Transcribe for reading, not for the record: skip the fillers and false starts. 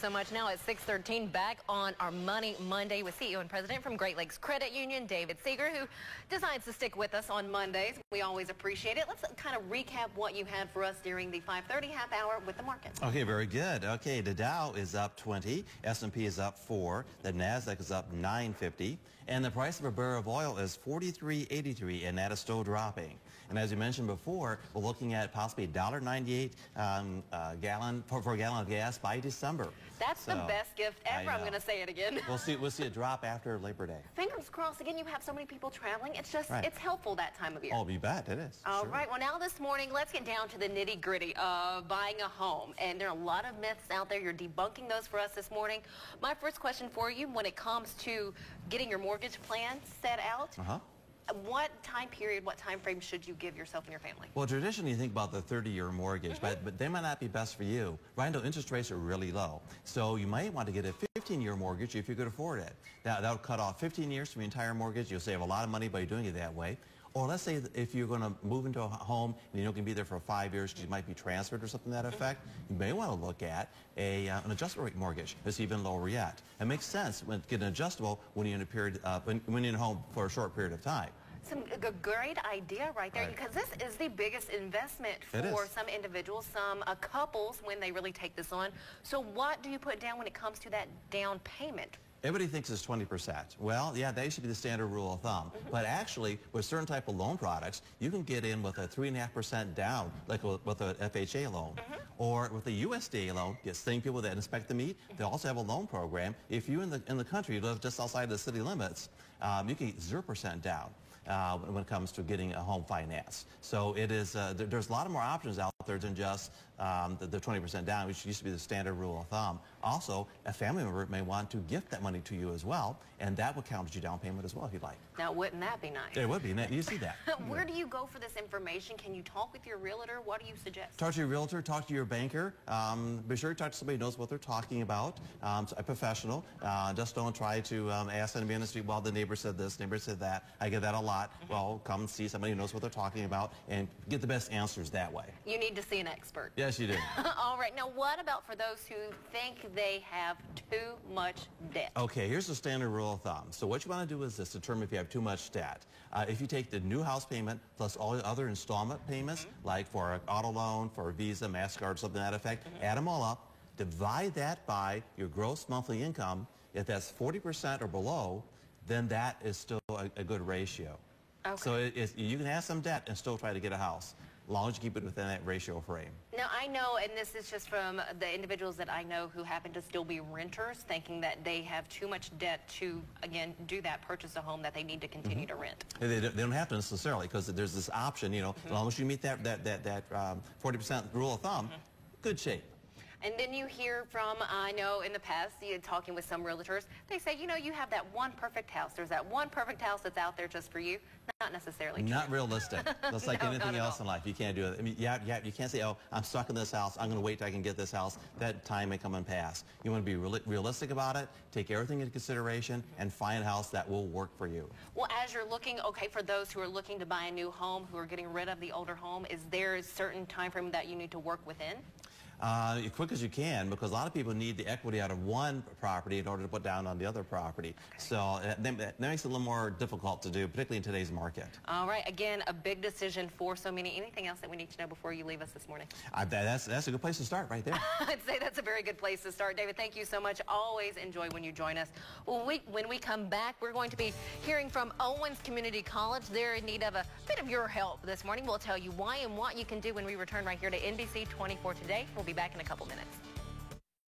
so much. Now at 6:13, back on our Money Monday with CEO and President from Great Lakes Credit Union, David Seeger, who decides to stick with us on Mondays. We always appreciate it. Let's kind of recap what you had for us during the 5:30 half hour with the markets. Okay, very good. Okay, the Dow is up 20, S&P is up 4, the NASDAQ is up 950, and the price of a barrel of oil is $43.83, and that is still dropping. And as you mentioned before, we're looking at possibly $1.98 gallon for a gallon of gas by December. That's the best gift ever. I'm going to say it again. We'll see a drop after Labor Day. Fingers crossed. Again, you have so many people traveling. It's just, It's helpful that time of year. Oh, you bet it is. All right. Well, now this morning, let's get down to the nitty-gritty of buying a home. And there are a lot of myths out there. You're debunking those for us this morning. My first question for you, when it comes to getting your mortgage plan set out, what time period, what time frame should you give yourself and your family? Well, traditionally you think about the 30-year mortgage, but they might not be best for you. Right now, interest rates are really low. So you might want to get a 15-year mortgage if you could afford it. Now, that'll cut off 15 years from your entire mortgage. You'll save a lot of money by doing it that way. Or let's say if you're going to move into a home and you're not going to be there for 5 years because you might be transferred or something to that effect, you may want to look at an adjustable rate mortgage. It's even lower yet. It makes sense when getting adjustable when you're in a period when you're in a home for a short period of time. A great idea right there, because this is the biggest investment for some individuals, some couples when they really take this on. So what do you put down when it comes to that down payment? Everybody thinks it's 20%. Well, yeah, that should be the standard rule of thumb. But actually, with certain type of loan products, you can get in with a 3.5% down, like with a FHA loan. Or with a USDA loan, get same people that inspect the meat. They also have a loan program. If you're in the country, you live just outside the city limits, you can get 0% down. When it comes to getting a home finance. So it is, there's a lot of more options out there than just the 20% down, which used to be the standard rule of thumb. Also, a family member may want to gift that money to you as well, and that would count as your down payment as well if you'd like. Now, wouldn't that be nice? It would be. You see that. Where do you go for this information? Can you talk with your realtor? What do you suggest? Talk to your realtor, talk to your banker. Be sure to talk to somebody who knows what they're talking about, a professional. Just don't try to ask somebody on the street, well, the neighbor said this, neighbor said that. I get that a lot. Well, come see somebody who knows what they're talking about and get the best answers that way. You need to see an expert. Yes, you do. All right. Now, what about for those who think they have too much debt? Okay, here's the standard rule of thumb. So what you want to do is this, determine if you have too much debt. If you take the new house payment plus all the other installment payments, like for an auto loan, for a Visa, MasterCard, something to that effect, add them all up, divide that by your gross monthly income. If that's 40% or below, then that is still a good ratio. Okay. So you can have some debt and still try to get a house, as long as you keep it within that ratio frame. Now, I know, and this is just from the individuals that I know who happen to still be renters, thinking that they have too much debt to, again, do that, purchase a home that they need to continue to rent. They don't have to necessarily, because there's this option, you know, as long as you meet that 40% rule of thumb, good shape. And then you hear from, I know in the past, talking with some realtors, they say, you know, you have that one perfect house. There's that one perfect house that's out there just for you. Not necessarily true. Not realistic. That's like anything else in life. You can't do it. I mean, you can't say, oh, I'm stuck in this house. I'm going to wait till I can get this house. That time may come and pass. You want to be realistic about it, take everything into consideration, and find a house that will work for you. Well, as you're looking, okay, for those who are looking to buy a new home, who are getting rid of the older home, is there a certain time frame that you need to work within? As quick as you can, because a lot of people need the equity out of one property in order to put down on the other property. So that makes it a little more difficult to do, particularly in today's market. All right. Again, a big decision for so many. Anything else that we need to know before you leave us this morning? That's a good place to start right there. I'd say that's a very good place to start. David, thank you so much. Always enjoy when you join us. Well, when we come back, we're going to be hearing from Owens Community College. They're in need of a bit of your help this morning. We'll tell you why and what you can do when we return right here to NBC 24 Today. We'll be back in a couple minutes.